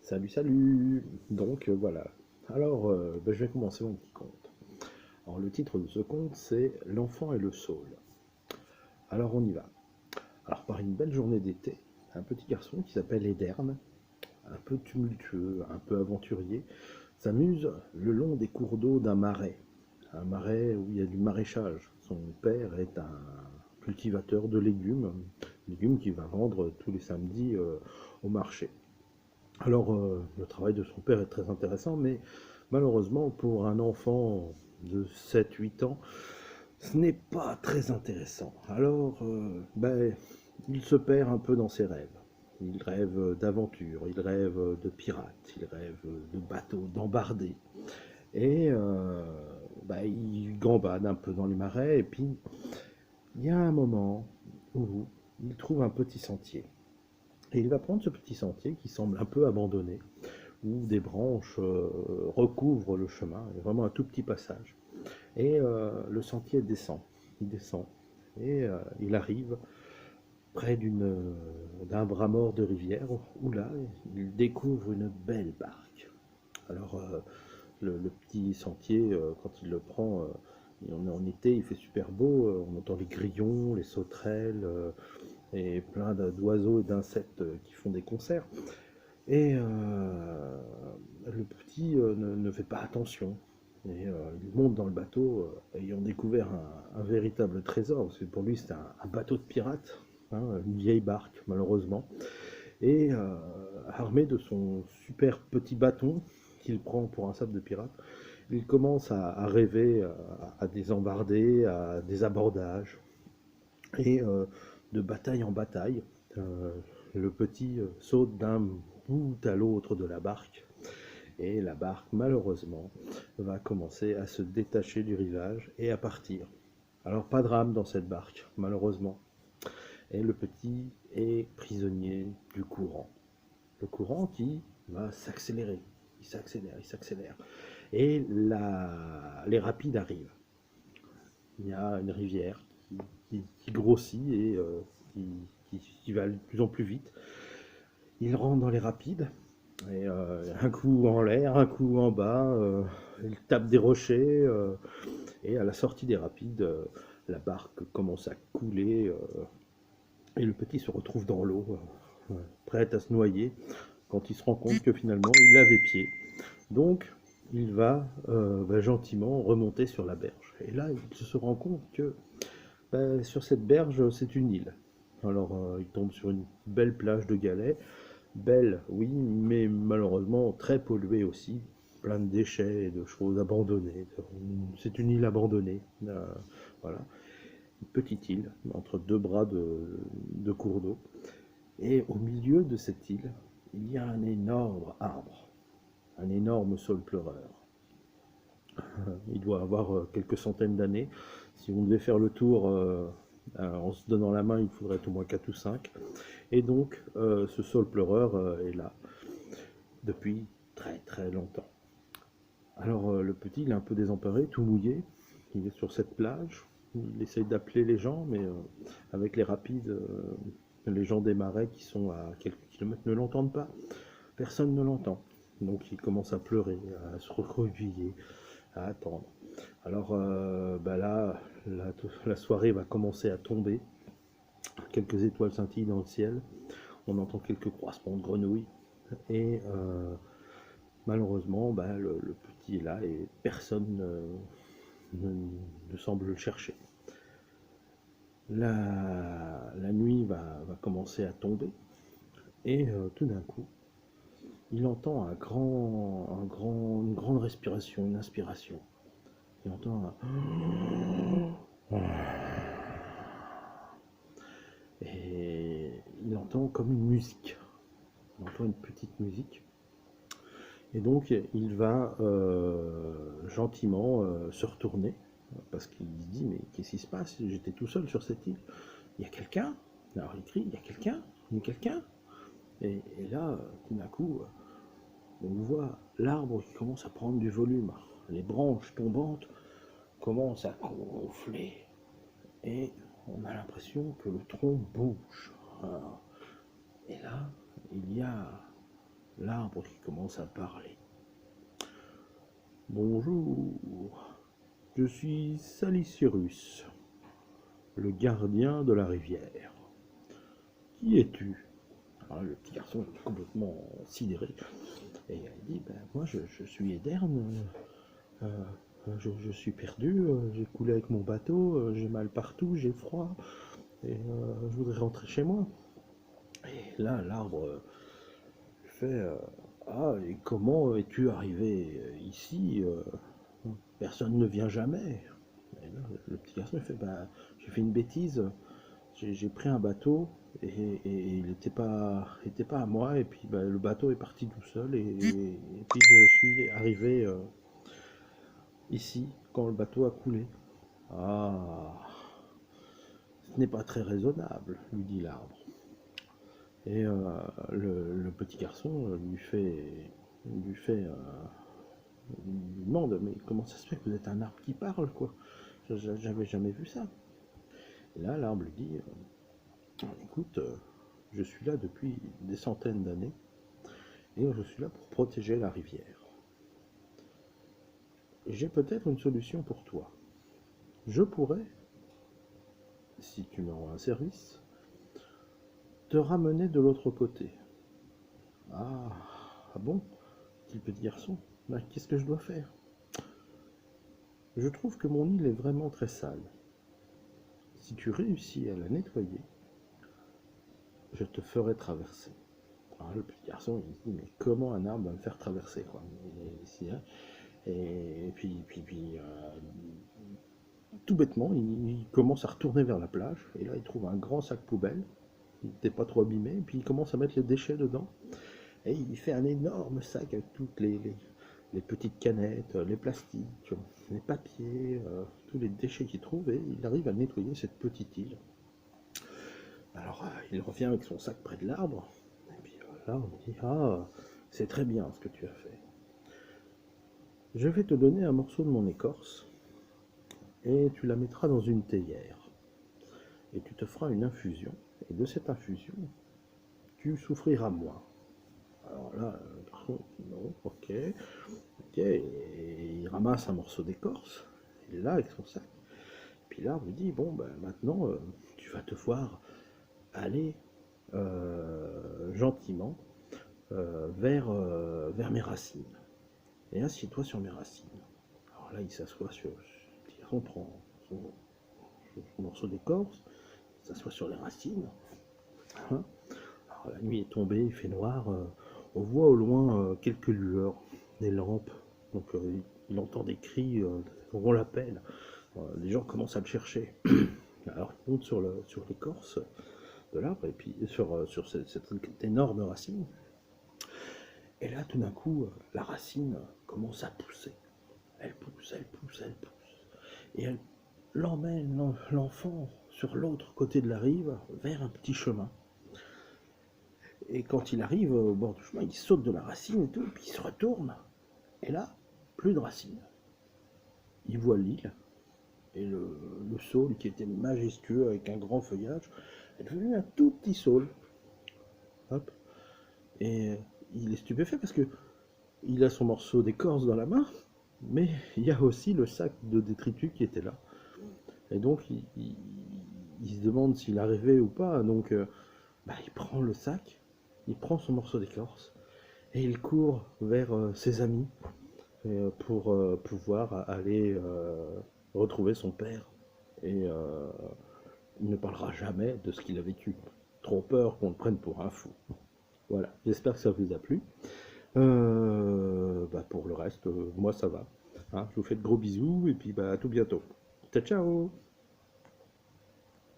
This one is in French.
Salut, salut! Donc voilà. Alors, je vais commencer mon petit conte. Alors, le titre de ce conte, c'est L'enfant et le saule. Alors, on y va. Alors, par une belle journée d'été, un petit garçon qui s'appelle Ederne, un peu tumultueux, un peu aventurier, s'amuse le long des cours d'eau d'un marais. Un marais où il y a du maraîchage. Son père est un cultivateur de légumes qu'il va vendre tous les samedis au marché. Alors, le travail de son père est très intéressant, mais malheureusement, pour un enfant de 7, 8 ans, ce n'est pas très intéressant. Alors, il se perd un peu dans ses rêves. Il rêve d'aventure, il rêve de pirates, il rêve de bateaux, d'embardés. Et il gambade un peu dans les marais, et puis il y a un moment où il trouve un petit sentier. Et il va prendre ce petit sentier qui semble un peu abandonné, où des branches recouvrent le chemin, il y a vraiment un tout petit passage. Et le sentier descend, il descend, et il arrive près d'un bras mort de rivière, où là, il découvre une belle barque. Alors, le petit sentier, quand il le prend, on est en été, il fait super beau, on entend les grillons, les sauterelles, et plein d'oiseaux et d'insectes qui font des concerts. Et le petit ne fait pas attention. Et il monte dans le bateau, ayant découvert un véritable trésor, parce que pour lui c'était un bateau de pirate, hein, une vieille barque malheureusement. Et armé de son super petit bâton qu'il prend pour un sable de pirate, il commence à rêver à des embardées, à des abordages, et de bataille en bataille, le petit saute d'un bout à l'autre de la barque, et la barque, malheureusement, va commencer à se détacher du rivage et à partir. Alors, pas de rame dans cette barque, malheureusement. Et le petit est prisonnier du courant. Le courant qui va s'accélérer. Il s'accélère, il s'accélère. Et les rapides arrivent. Il y a une rivière qui grossit et qui, qui va de plus en plus vite. Il rentre dans les rapides, et un coup en l'air, un coup en bas, il tape des rochers, et à la sortie des rapides, la barque commence à couler, et le petit se retrouve dans l'eau, prêt à se noyer, quand il se rend compte que finalement il avait pied. Donc il va gentiment remonter sur la berge. Et là, il se rend compte que sur cette berge, c'est une île. Alors il tombe sur une belle plage de galets. Belle, oui, mais malheureusement très polluée aussi, plein de déchets et de choses abandonnées. C'est une île abandonnée, voilà, une petite île entre deux bras de cours d'eau. Et au milieu de cette île, il y a un énorme arbre, un énorme saule pleureur. Il doit avoir quelques centaines d'années. Si on devait faire le tour en se donnant la main, il faudrait au moins 4 ou 5. Et donc, ce saule pleureur est là depuis très très longtemps. Alors le petit, il est un peu désemparé, tout mouillé. Il est sur cette plage. Il essaye d'appeler les gens, mais avec les rapides, les gens des marais qui sont à quelques kilomètres ne l'entendent pas. Personne ne l'entend. Donc il commence à pleurer, à se recroqueviller, à attendre. Alors là, la soirée va commencer à tomber. Quelques étoiles scintillent dans le ciel. On entend quelques croissements de grenouilles. Et malheureusement, le petit est là et personne ne semble le chercher. La nuit va commencer à tomber et tout d'un coup, il entend une grande respiration, une inspiration. Il entend un... Et il entend comme une musique. Il entend une petite musique. Et donc il va gentiment se retourner, parce qu'il se dit mais qu'est-ce qui se passe? J'étais tout seul sur cette île. Il y a quelqu'un? Alors il crie, il y a quelqu'un? Il y a quelqu'un? Et là, tout d'un coup, on voit l'arbre qui commence à prendre du volume. Les branches tombantes commencent à gonfler. Et on a l'impression que le tronc bouge. Et là, il y a l'arbre qui commence à parler. Bonjour, je suis Salicyrus, le gardien de la rivière. Qui es-tu? Alors, le petit garçon est complètement sidéré. Et il dit, ben, moi je suis Ederne, je suis perdu, j'ai coulé avec mon bateau, j'ai mal partout, j'ai froid, et je voudrais rentrer chez moi. Et là, l'arbre fait, ah, et comment es-tu arrivé ici? Personne ne vient jamais. Et là, le petit garçon il fait, bah, j'ai fait une bêtise, j'ai pris un bateau et il était pas à moi, et puis bah, le bateau est parti tout seul, et puis je suis arrivé ici quand le bateau a coulé. Ah, ce n'est pas très raisonnable, lui dit l'arbre. Et le petit garçon lui demande, mais comment ça se fait que vous êtes un arbre qui parle, quoi? J'avais jamais vu ça. Et là, l'arbre lui dit, écoute, je suis là depuis des centaines d'années, et je suis là pour protéger la rivière. J'ai peut-être une solution pour toi. Je pourrais, si tu me rends un service, te ramener de l'autre côté. Ah, ah bon, dit le petit garçon. Ben, qu'est-ce que je dois faire? Je trouve que mon île est vraiment très sale. Si tu réussis à la nettoyer, je te ferai traverser. Alors le petit garçon, il se dit, mais comment un arbre va me faire traverser, quoi? Et puis tout bêtement, il commence à retourner vers la plage, et là, il trouve un grand sac poubelle, il n'était pas trop abîmé, et puis il commence à mettre les déchets dedans, et il fait un énorme sac avec toutes les petites canettes, les plastiques, les papiers, tous les déchets qu'il trouve, et il arrive à nettoyer cette petite île. Alors, il revient avec son sac près de l'arbre, et puis là, on dit, ah, c'est très bien ce que tu as fait. Je vais te donner un morceau de mon écorce, et tu la mettras dans une théière. Et tu te feras une infusion, et de cette infusion, tu souffriras moins. Alors là, le garçon dit non, ok, et il ramasse un morceau d'écorce, il est là avec son sac. Puis l'arbre lui dit, bon, ben maintenant, tu vas devoir aller gentiment vers mes racines. Et assieds-toi sur mes racines. Alors là, il s'assoit sur... Le petit garçon prend son morceau d'écorce, il s'assoit sur les racines. Hein. Alors la nuit est tombée, il fait noir, on voit au loin quelques lueurs, des lampes. Donc il entend des cris, on l'appelle. Les gens commencent à le chercher. Alors il monte sur l'écorce de l'arbre, et puis sur cette énorme racine. Et là, tout d'un coup, la racine commence à pousser. Elle pousse, elle pousse, elle pousse. Et elle l'emmène, l'enfant, sur l'autre côté de la rive, vers un petit chemin. Et quand il arrive au bord du chemin, il saute de la racine et tout, puis il se retourne. Et là, plus de racines. Il voit l'île, et le saule, qui était majestueux avec un grand feuillage, est devenu un tout petit saule. Hop. Et il est stupéfait parce que il a son morceau d'écorce dans la main, mais il y a aussi le sac de détritus qui était là. Et donc il se demande s'il arrivait ou pas. Donc il prend le sac, il prend son morceau d'écorce, et il court vers ses amis pour pouvoir aller retrouver son père. Et il ne parlera jamais de ce qu'il a vécu. Trop peur qu'on le prenne pour un fou. Voilà, j'espère que ça vous a plu. Pour le reste, moi ça va. Hein, je vous fais de gros bisous, et puis à tout bientôt. Ciao ciao.